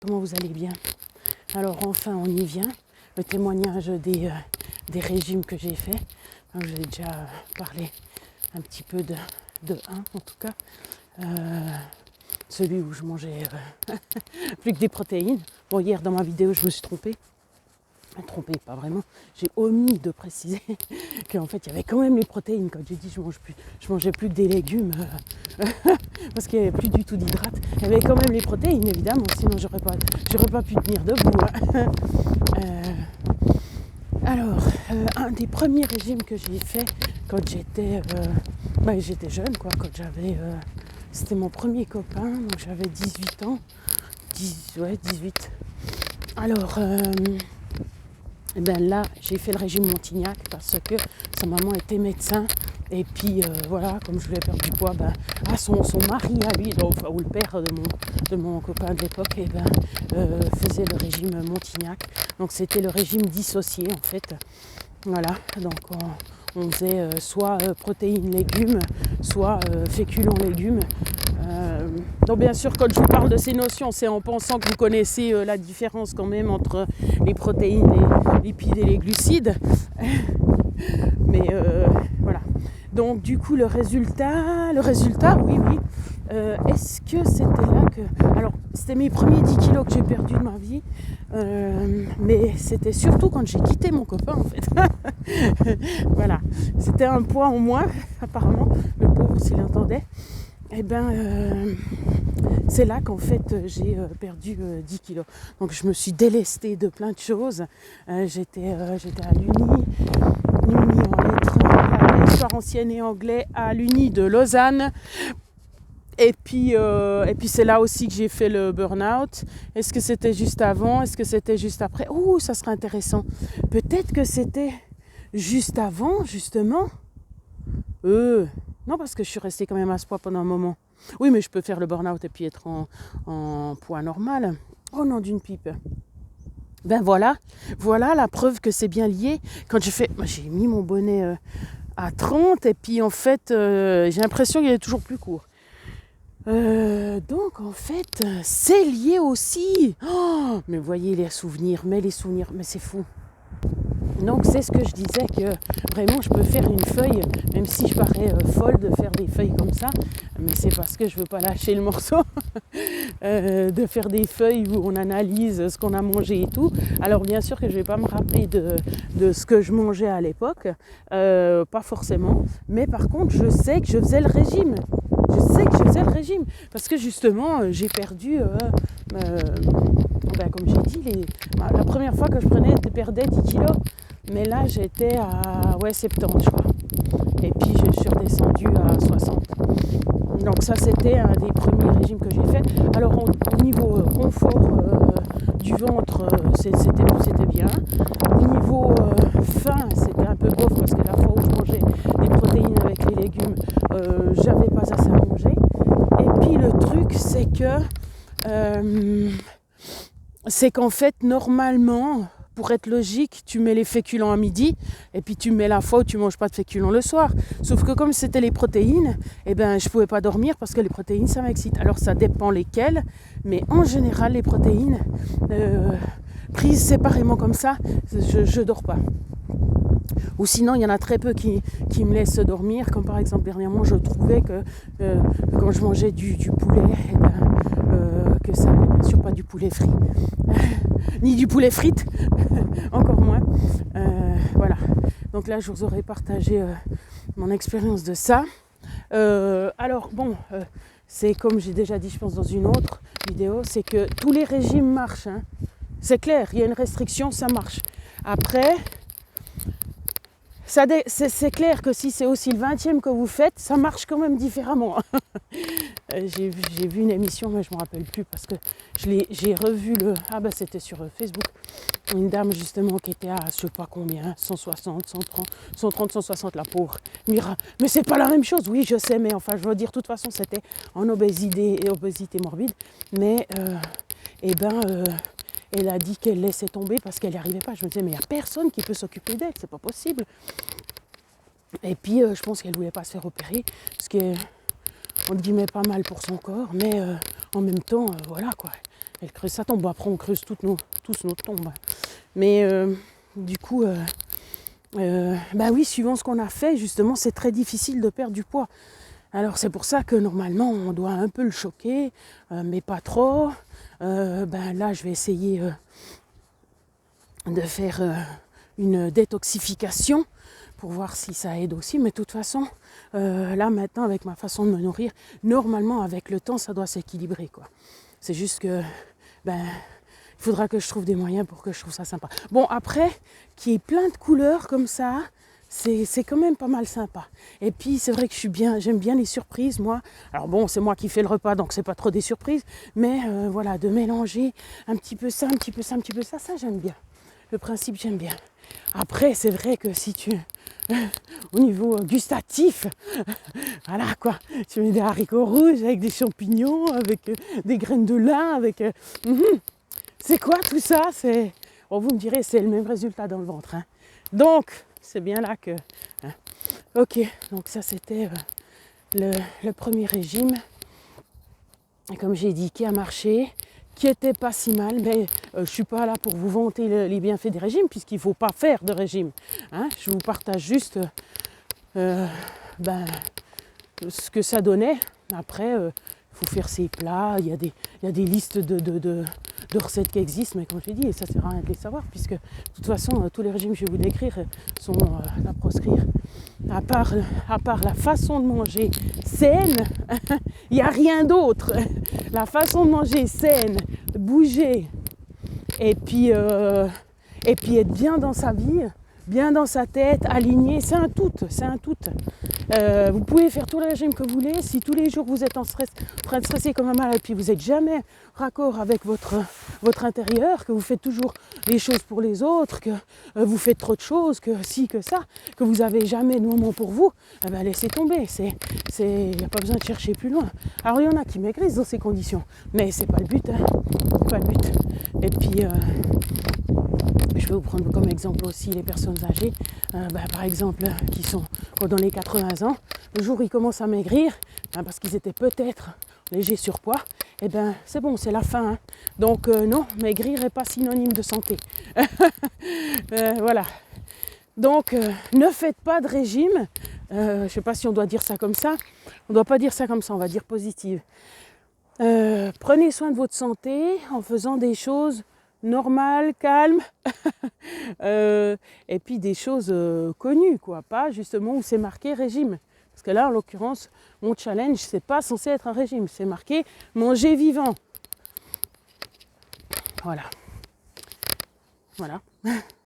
Comment vous allez bien? Alors enfin on y vient, le témoignage des régimes que j'ai faits. J'ai déjà parlé un petit peu de un en tout cas. Celui où je mangeais plus que des protéines. Bon, hier dans ma vidéo je me suis trompée. Trompée, pas vraiment. J'ai omis de préciser qu'en fait il y avait quand même les protéines. Quand j'ai dit je mangeais plus que des légumes parce qu'il n'y avait plus du tout d'hydrates. Il y avait quand même les protéines évidemment, sinon j'aurais pas pu tenir debout. Alors, un des premiers régimes que j'ai fait quand j'étais jeune, quoi, quand c'était mon premier copain, donc j'avais 18 ans, 18. Alors, là, j'ai fait le régime Montignac parce que sa maman était médecin. Et puis voilà, comme je voulais perdre du poids, son mari à lui, donc, ou le père de mon copain de l'époque, faisait le régime Montignac. Donc c'était le régime dissocié en fait. Voilà, donc on faisait soit protéines légumes, soit féculents légumes. Donc bien sûr, quand je vous parle de ces notions, c'est en pensant que vous connaissez la différence quand même entre les protéines, les lipides et les glucides. Mais voilà. Donc du coup le résultat, oui. Est-ce que c'était là que... Alors c'était mes premiers 10 kilos que j'ai perdus de ma vie. Mais c'était surtout quand j'ai quitté mon copain en fait. Voilà. C'était un poids en moins, apparemment, le pauvre s'il entendait. C'est là qu'en fait j'ai perdu 10 kilos. Donc je me suis délestée de plein de choses. J'étais à l'Uni en lettres, histoire ancienne et anglais à l'Uni de Lausanne. Et puis c'est là aussi que j'ai fait le burn-out. Est-ce que c'était juste avant? Est-ce que c'était juste après? Ça serait intéressant. Peut-être que c'était juste avant, justement. Non, parce que je suis restée quand même à ce poids pendant un moment. Oui, mais je peux faire le burn-out et puis être en poids normal. Oh non, d'une pipe. Voilà la preuve que c'est bien lié. Quand j'ai mis mon bonnet à 30 et puis en fait, j'ai l'impression qu'il est toujours plus court. Donc en fait, c'est lié aussi. Oh, mais voyez les souvenirs, mais c'est fou. Donc c'est ce que je disais, que vraiment je peux faire une feuille, même si je parais folle de faire des feuilles comme ça, mais c'est parce que je veux pas lâcher le morceau, de faire des feuilles où on analyse ce qu'on a mangé et tout. Alors bien sûr que je vais pas me rappeler de ce que je mangeais à l'époque, pas forcément, mais par contre je sais que je faisais le régime. Parce que justement j'ai perdu, comme j'ai dit, la première fois que je perdais 10 kilos. Mais là, j'étais à 70, je crois. Et puis, je suis redescendue à 60. Donc ça, c'était un des premiers régimes que j'ai fait. Alors, au niveau confort du ventre, c'était bien. Au niveau faim, c'était un peu bof parce que la fois où je mangeais des protéines avec les légumes, j'avais pas assez à manger. Et puis, le truc, c'est qu'en fait, normalement... Pour être logique, tu mets les féculents à midi et puis tu mets la fois où tu ne manges pas de féculents le soir. Sauf que comme c'était les protéines, je ne pouvais pas dormir parce que les protéines, ça m'excite. Alors ça dépend lesquelles, mais en général, les protéines, prises séparément comme ça, je ne dors pas. Ou sinon, il y en a très peu qui me laissent dormir. Comme par exemple, dernièrement, je trouvais que quand je mangeais du poulet, que ça n'allait bien sûr pas du poulet frit. Ni du poulet frites, encore moins. Voilà. Donc là, je vous aurais partagé mon expérience de ça. C'est comme j'ai déjà dit, je pense, dans une autre vidéo, c'est que tous les régimes marchent. Hein. C'est clair, il y a une restriction, ça marche. Après... c'est clair que si c'est aussi le 20e que vous faites, ça marche quand même différemment. J'ai vu une émission, mais je ne me rappelle plus parce que j'ai revu c'était sur Facebook. Une dame justement qui était à je ne sais pas combien, 160, 130, 160, la pauvre. Mira, mais c'est pas la même chose. Oui, je sais, mais enfin, je veux dire, de toute façon, c'était en obésité morbide. Mais, elle a dit qu'elle laissait tomber parce qu'elle n'y arrivait pas. Je me disais, mais il n'y a personne qui peut s'occuper d'elle, c'est pas possible. Et puis, je pense qu'elle ne voulait pas se faire opérer, parce qu'on dit, mais pas mal pour son corps, mais en même temps, voilà quoi. Elle creuse sa tombe. Bon, après, on creuse tous notre tombe. Mais du coup, bah oui, suivant ce qu'on a fait, justement, c'est très difficile de perdre du poids. Alors c'est pour ça que normalement, on doit un peu le choquer, mais pas trop. Ben là, je vais essayer de faire une détoxification pour voir si ça aide aussi. Mais de toute façon, là maintenant, avec ma façon de me nourrir, normalement, avec le temps, ça doit s'équilibrer, quoi. C'est juste que, ben, il faudra que je trouve des moyens pour que je trouve ça sympa. Bon, après, qu'il y ait plein de couleurs comme ça, c'est quand même pas mal sympa. Et puis, c'est vrai que j'aime bien les surprises, moi. Alors bon, c'est moi qui fais le repas, donc c'est pas trop des surprises. Mais voilà, de mélanger un petit peu ça, un petit peu ça, un petit peu ça, j'aime bien. Le principe, j'aime bien. Après, c'est vrai que si tu... au niveau gustatif, voilà quoi. Tu mets des haricots rouges avec des champignons, avec des graines de lin, avec... c'est quoi tout ça? Bon, vous me direz, c'est le même résultat dans le ventre. Hein. Donc, c'est bien là que... Hein. Ok, donc ça c'était le premier régime. Et comme j'ai dit, qui a marché, qui était pas si mal, mais je ne suis pas là pour vous vanter les bienfaits des régimes, puisqu'il ne faut pas faire de régime. Hein. Je vous partage juste ce que ça donnait. Après, faut faire ses plats, il y a des listes de recettes qui existent, mais comme je l'ai dit, ça ne sert à rien de les savoir, puisque de toute façon, tous les régimes que je vais vous décrire sont à proscrire. À part la façon de manger saine, il n'y a rien d'autre. La façon de manger saine, bouger, et puis être bien dans sa vie, bien dans sa tête, aligné, c'est un tout, c'est un tout. Vous pouvez faire tout le régime que vous voulez, si tous les jours vous êtes en train de stresser comme un malade, puis vous n'êtes jamais raccord avec votre intérieur, que vous faites toujours les choses pour les autres, que vous faites trop de choses, que ci, que ça, que vous n'avez jamais de moment pour vous, eh ben laissez tomber, il n'y a pas besoin de chercher plus loin. Alors il y en a qui maigrissent dans ces conditions, mais c'est pas le but, hein, c'est pas le but. Et puis... je vais vous prendre comme exemple aussi les personnes âgées, par exemple, qui sont dans les 80 ans. Le jour où ils commencent à maigrir, parce qu'ils étaient peut-être légers surpoids, et ben c'est bon, c'est la fin. Hein. Donc non, maigrir n'est pas synonyme de santé. Voilà. Donc ne faites pas de régime. Je ne sais pas si on doit dire ça comme ça. On ne doit pas dire ça comme ça, on va dire positive. Prenez soin de votre santé en faisant des choses normales, calmes, et puis des choses connues, quoi, pas justement où c'est marqué régime. Parce que là, en l'occurrence, mon challenge, c'est pas censé être un régime, c'est marqué manger vivant. Voilà. Voilà.